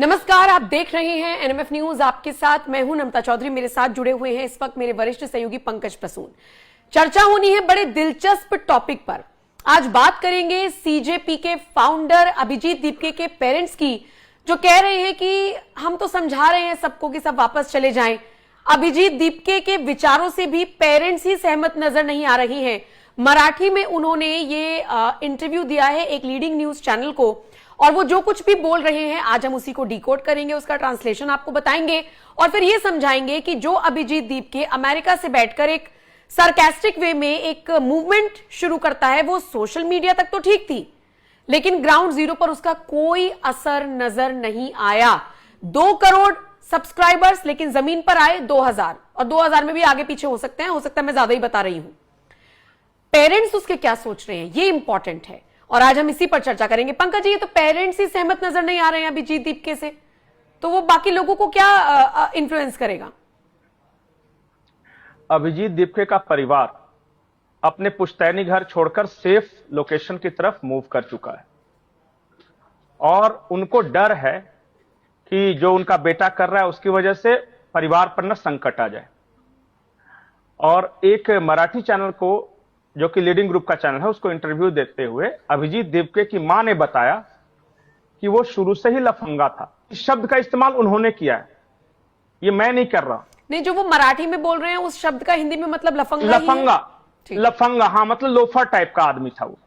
नमस्कार, आप देख रहे हैं एनएमएफ न्यूज। आपके साथ मैं हूं नमता चौधरी। मेरे साथ जुड़े हुए हैं इस वक्त मेरे वरिष्ठ सहयोगी पंकज प्रसून। चर्चा होनी है बड़े दिलचस्प टॉपिक पर। आज बात करेंगे सीजेपी के फाउंडर अभिजीत दीपके के पेरेंट्स की, जो कह रहे हैं कि हम तो समझा रहे हैं सबको कि सब वापस चले जाएं। अभिजीत दीपके के विचारों से भी पेरेंट्स ही सहमत नजर नहीं आ रही हैं। मराठी में उन्होंने ये इंटरव्यू दिया है एक लीडिंग न्यूज चैनल को, और वो जो कुछ भी बोल रहे हैं आज हम उसी को डिकोड करेंगे, उसका ट्रांसलेशन आपको बताएंगे और फिर ये समझाएंगे कि जो अभिजीत दीपके अमेरिका से बैठकर एक सरकास्टिक वे में एक मूवमेंट शुरू करता है, वो सोशल मीडिया तक तो ठीक थी, लेकिन ग्राउंड जीरो पर उसका कोई असर नजर नहीं आया। 2 करोड़ सब्सक्राइबर्स, लेकिन जमीन पर आए 2000, और 2000 में भी आगे पीछे हो सकते हैं, हो सकता है मैं ज्यादा ही बता रही हूं। पेरेंट्स उसके क्या सोच रहे हैं, ये इंपॉर्टेंट है और आज हम इसी पर चर्चा करेंगे। पंकज जी, ये तो पेरेंट्स ही सहमत नजर नहीं आ रहे हैं अभिजीत दीपके से, तो वो बाकी लोगों को क्या इन्फ्लुएंस करेगा? अभिजीत दीपके का परिवार अपने पुश्तैनी घर छोड़कर सेफ लोकेशन की तरफ मूव कर चुका है और उनको डर है कि जो उनका बेटा कर रहा है उसकी वजह से परिवार पर न संकट आ जाए। और एक मराठी चैनल को, जो कि लीडिंग ग्रुप का चैनल है, उसको इंटरव्यू देते हुए अभिजीत दीपके की मां ने बताया कि वो शुरू से ही लफंगा था। इस शब्द का इस्तेमाल उन्होंने किया है, ये मैं नहीं कर रहा। नहीं, जो वो मराठी में बोल रहे हैं उस शब्द का हिंदी में मतलब लफंगा लफंगा, हाँ, मतलब लोफर टाइप का आदमी था वो।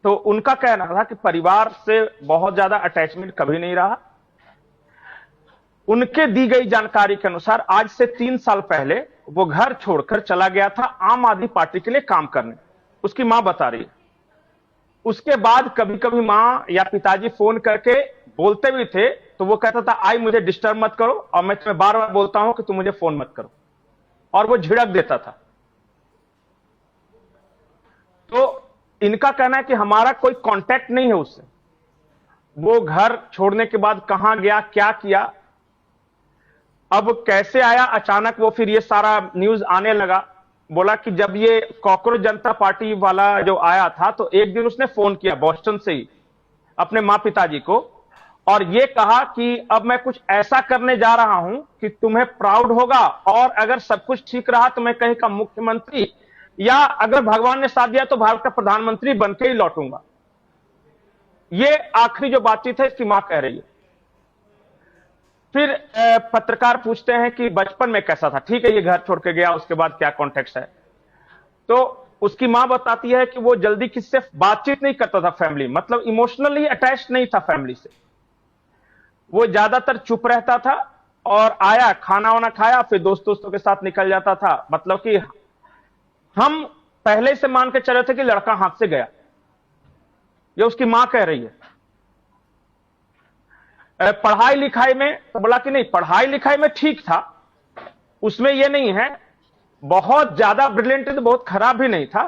तो उनका कहना था कि परिवार से बहुत ज्यादा अटैचमेंट कभी नहीं रहा। उनके दी गई जानकारी के अनुसार आज से 3 साल पहले वो घर छोड़कर चला गया था आम आदमी पार्टी के लिए काम करने, उसकी मां बता रही है। उसके बाद कभी कभी मां या पिताजी फोन करके बोलते भी थे तो वो कहता था, आई मुझे डिस्टर्ब मत करो और मैं तुम्हें बार बार बोलता हूं कि तुम मुझे फोन मत करो, और वो झिड़क देता था। तो इनका कहना है कि हमारा कोई कांटेक्ट नहीं है उससे। वो घर छोड़ने के बाद कहां गया, क्या किया, अब कैसे आया अचानक, वो फिर ये सारा न्यूज आने लगा। बोला कि जब ये कॉकरोच जनता पार्टी वाला जो आया था तो एक दिन उसने फोन किया बॉस्टन से ही अपने मां पिताजी को, और ये कहा कि अब मैं कुछ ऐसा करने जा रहा हूं कि तुम्हें प्राउड होगा, और अगर सब कुछ ठीक रहा तो मैं कहीं का मुख्यमंत्री, या अगर भगवान ने साथ दिया तो भारत का प्रधानमंत्री बन के ही लौटूंगा। ये आखिरी जो बातचीत है इसकी मां कह रही है। फिर पत्रकार पूछते हैं कि बचपन में कैसा था। ठीक है, ये घर छोड़ के गया, उसके बाद क्या कॉन्टेक्स्ट है, तो उसकी मां बताती है कि वो जल्दी किसी से बातचीत नहीं करता था फैमिली, मतलब इमोशनली अटैच नहीं था फैमिली से। वो ज्यादातर चुप रहता था और आया, खाना वाना खाया, फिर दोस्तों के साथ निकल जाता था। मतलब कि हम पहले से मान के चले थे कि लड़का हाथ से गया, ये उसकी मां कह रही है। पढ़ाई लिखाई में तो बोला कि नहीं, पढ़ाई लिखाई में ठीक था, उसमें ये नहीं है, बहुत ज्यादा ब्रिलियंट तो बहुत खराब भी नहीं था,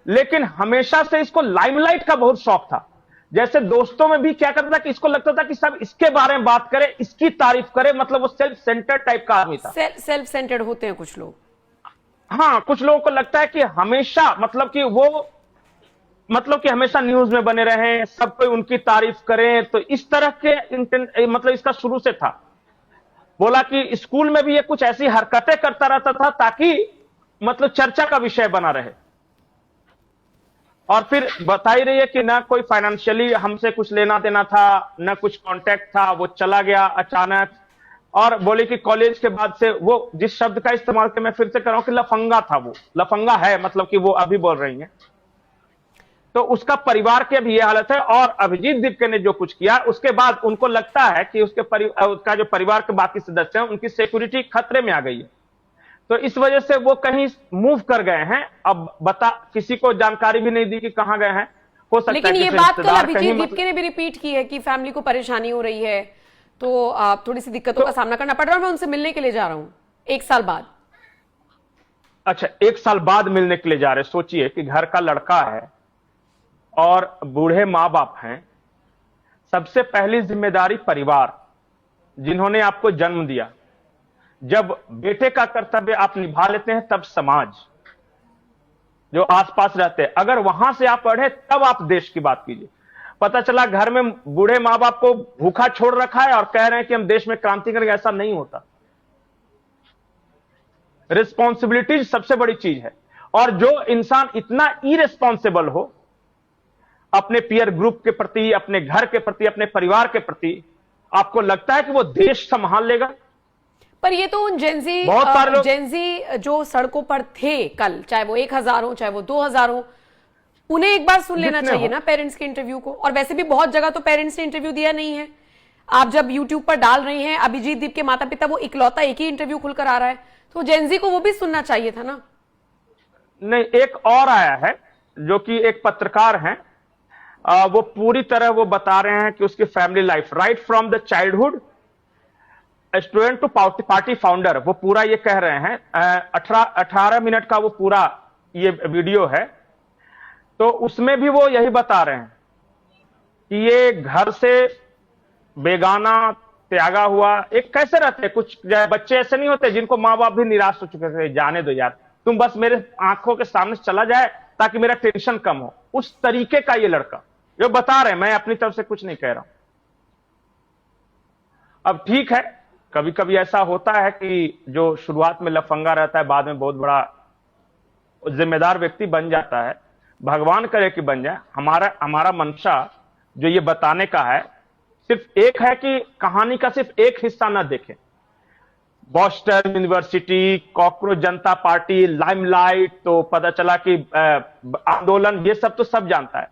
लेकिन हमेशा से इसको लाइमलाइट का बहुत शौक था। जैसे दोस्तों में भी क्या करता था कि इसको लगता था कि सब इसके बारे में बात करे, इसकी तारीफ करे, मतलब वो सेल्फ सेंटर्ड टाइप का आदमी था। सेल्फ सेंटर्ड होते हैं कुछ लोग। हाँ, कुछ लोगों को लगता है कि हमेशा मतलब कि हमेशा न्यूज में बने रहें, सब कोई उनकी तारीफ करें, तो इस तरह के मतलब इसका शुरू से था। बोला कि स्कूल में भी ये कुछ ऐसी हरकतें करता रहता था ताकि मतलब चर्चा का विषय बना रहे। और फिर बता ही रही है कि ना कोई फाइनेंशियली हमसे कुछ लेना देना था, ना कुछ कांटेक्ट था, वो चला गया अचानक। और बोले कि कॉलेज के बाद से वो जिस शब्द का इस्तेमाल किया, मैं फिर से कर रहा हूं कि लफंगा था, वो लफंगा है, मतलब कि वो अभी बोल रही हैं। तो उसका परिवार की भी यह हालत है। और अभिजीत दीपके ने जो कुछ किया उसके बाद उनको लगता है कि उसका जो परिवार के बाकी सदस्य हैं उनकी सिक्योरिटी खतरे में आ गई है, तो इस वजह से वो कहीं मूव कर गए हैं। अब किसी को जानकारी भी नहीं दी कि कहां गए हैं। हो सकता लेकिन है ये बात कल अभिजीत दीपके ने भी रिपीट की है कि फैमिली को परेशानी हो रही है, तो थोड़ी सी दिक्कतों का सामना करना पड़ रहा है। मैं उनसे मिलने के लिए जा रहा हूं 1 साल बाद। अच्छा, 1 साल बाद मिलने के लिए जा रहे। सोचिए कि घर का लड़का है और बूढ़े मां बाप हैं। सबसे पहली जिम्मेदारी परिवार, जिन्होंने आपको जन्म दिया। जब बेटे का कर्तव्य आप निभा लेते हैं तब समाज, जो आसपास रहते हैं, अगर वहां से आप पढ़े तब आप देश की बात कीजिए। पता चला घर में बूढ़े माँ बाप को भूखा छोड़ रखा है और कह रहे हैं कि हम देश में क्रांति करेंगे। ऐसा नहीं होता। रिस्पॉन्सिबिलिटी सबसे बड़ी चीज है। और जो इंसान इतना इरेस्पॉन्सिबल हो अपने पीयर ग्रुप के प्रति, अपने घर के प्रति, अपने परिवार के प्रति, आपको लगता है कि वो देश संभाल लेगा? पर ये तो उन जेंजी जो सड़कों पर थे कल, चाहे वो 1000 हो चाहे वो 2000 हो, उन्हें एक बार सुन लेना चाहिए ना पेरेंट्स के इंटरव्यू को। और वैसे भी बहुत जगह तो पेरेंट्स ने इंटरव्यू दिया नहीं है। आप जब यूट्यूब पर डाल रहे हैं अभिजीत दीप के माता पिता, वो इकलौता एक ही इंटरव्यू खुलकर आ रहा है, तो जेंजी को वो भी सुनना चाहिए था ना। नहीं, एक और आया है जो कि एक पत्रकार हैं, वो पूरी तरह वो बता रहे हैं कि उसकी family life right from the childhood student to party founder, वो पूरा ये कह रहे हैं। 18 मिनट का वो पूरा ये वीडियो है। तो उसमें भी वो यही बता रहे हैं कि ये घर से बेगाना त्यागा हुआ एक कैसे रहते हैं। कुछ बच्चे ऐसे नहीं होते जिनको माँ बाप भी निराश हो चुके थे, जाने दो यार, तुम बस मेरे आंखों के सामने से चला जाए ताकि मेरा टेंशन कम हो। उस तरीके का ये लड़का जो बता रहे हैं, मैं अपनी तरफ से कुछ नहीं कह रहा हूं। अब ठीक है, कभी कभी ऐसा होता है कि जो शुरुआत में लफंगा रहता है बाद में बहुत बड़ा जिम्मेदार व्यक्ति बन जाता है। भगवान करे कि बन जाए। हमारा मंशा जो ये बताने का है सिर्फ एक है कि कहानी का सिर्फ एक हिस्सा ना देखें। बॉस्टन यूनिवर्सिटी, कॉकरोच जनता पार्टी, लाइमलाइट, तो पता चला कि आंदोलन, ये सब तो सब जानता है,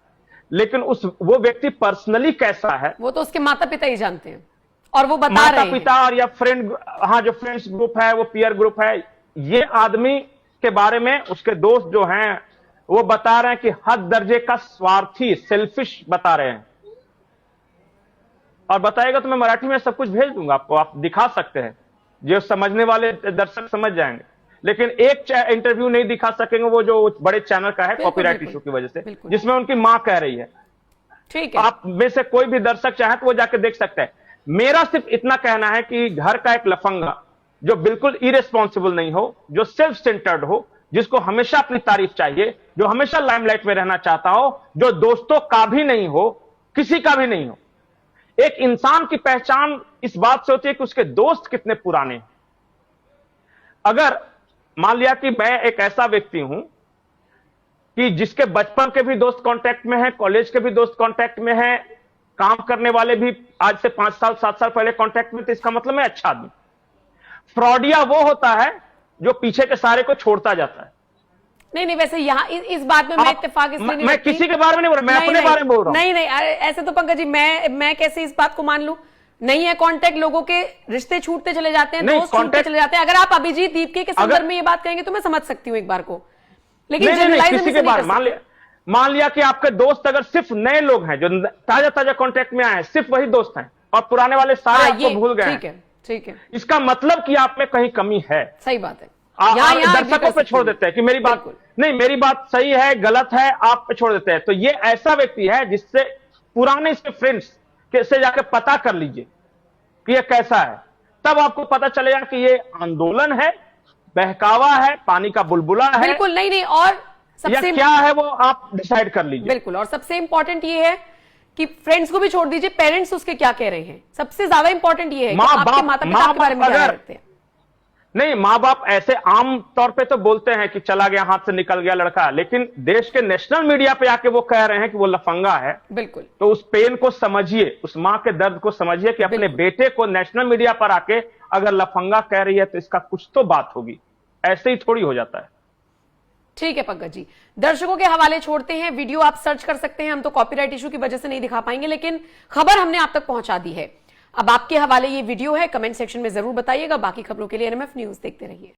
लेकिन वो व्यक्ति पर्सनली कैसा है वो तो उसके माता पिता ही जानते हैं। और वो बता रहे हैं, माता पिता और या फ्रेंड, हाँ, जो फ्रेंड्स ग्रुप है, वो पीयर ग्रुप है, ये आदमी के बारे में उसके दोस्त जो हैं वो बता रहे हैं कि हद दर्जे का स्वार्थी, सेल्फिश बता रहे हैं। और बताएगा तो मैं मराठी में सब कुछ भेज दूंगा आपको, आप दिखा सकते हैं, जो समझने वाले दर्शक समझ जाएंगे। लेकिन एक इंटरव्यू नहीं दिखा सकेंगे, वो जो बड़े चैनल का है कॉपीराइट इशू की वजह से, जिसमें उनकी मां कह रही है। ठीक है, आप में से कोई भी दर्शक चाहे तो वो जाके देख सकते हैं। मेरा सिर्फ इतना कहना है कि घर का एक लफंगा जो बिल्कुल इरेस्पॉन्सिबल नहीं हो, जो सेल्फ सेंटर्ड हो, जिसको हमेशा अपनी तारीफ चाहिए, जो हमेशा लाइमलाइट में रहना चाहता हो, जो दोस्तों का भी नहीं हो, किसी का भी नहीं हो। एक इंसान की पहचान इस बात से होती है कि उसके दोस्त कितने पुराने हैं। अगर मान लिया कि मैं एक ऐसा व्यक्ति हूं कि जिसके बचपन के भी दोस्त कांटेक्ट में हैं, कॉलेज के भी दोस्त कांटेक्ट में हैं, काम करने वाले भी आज से 5 साल 7 साल पहले कांटेक्ट में थे, इसका मतलब मैं अच्छा आदमी। फ्रॉडिया वो होता है जो पीछे के सारे को छोड़ता जाता है। नहीं, वैसे यहाँ इस बात में मैं इत्तेफाक इसलिए नहीं, मैं किसी के बारे में नहीं बोल रहा, मैं अपने बारे में बोल रहा हूं। नहीं, ऐसे तो पंकज जी मैं कैसे इस बात को मान लूं? नहीं है कांटेक्ट, लोगों के रिश्ते छूटते चले जाते हैं, दोस्त छूटते चले जाते हैं। अगर आप अभिजीत दीप के संदर्भ में ये बात करेंगे तो मैं समझ सकती हूँ एक बार को, लेकिन किसी के बारे मान लिया कि आपके दोस्त अगर सिर्फ नए लोग हैं जो ताजा कांटेक्ट में आए हैं, सिर्फ वही दोस्त हैं और पुराने वाले सारे आपको भूल गए। ठीक है, इसका मतलब कि आप में कहीं कमी है। सही बात है। दर्शकों पे छोड़ देते हैं कि मेरी बात सही है गलत है, आप पे छोड़ देते हैं। तो ये ऐसा व्यक्ति है जिससे पुराने इसके फ्रेंड्स से जाके पता कर लीजिए कि ये कैसा है, तब आपको पता चलेगा कि ये आंदोलन है, बहकावा है, पानी का बुलबुला है। बिल्कुल नहीं, और सबसे क्या है वो आप डिसाइड कर लीजिए। बिल्कुल, और सबसे इंपॉर्टेंट ये है कि फ्रेंड्स को भी छोड़ दीजिए, पेरेंट्स उसके क्या कह रहे हैं। सबसे ज्यादा इंपॉर्टेंट ये है कि आपके माता पिता आपके बारे में क्या कहते हैं। नहीं, माँ बाप ऐसे आम तौर पे तो बोलते हैं कि चला गया, हाथ से निकल गया लड़का, लेकिन देश के नेशनल मीडिया पे आके वो कह रहे हैं कि वो लफंगा है। बिल्कुल, तो उस पेन को समझिए, उस माँ के दर्द को समझिए कि अपने बेटे को नेशनल मीडिया पर आके अगर लफंगा कह रही है तो इसका कुछ तो बात होगी, ऐसे ही थोड़ी हो जाता है। ठीक है पंकज जी, दर्शकों के हवाले छोड़ते हैं। वीडियो आप सर्च कर सकते हैं, हम तो कॉपीराइट इशू की वजह से नहीं दिखा पाएंगे, लेकिन खबर हमने आप तक पहुंचा दी है। अब आपके हवाले ये वीडियो है, कमेंट सेक्शन में जरूर बताइएगा। बाकी खबरों के लिए एनएमएफ न्यूज देखते रहिए।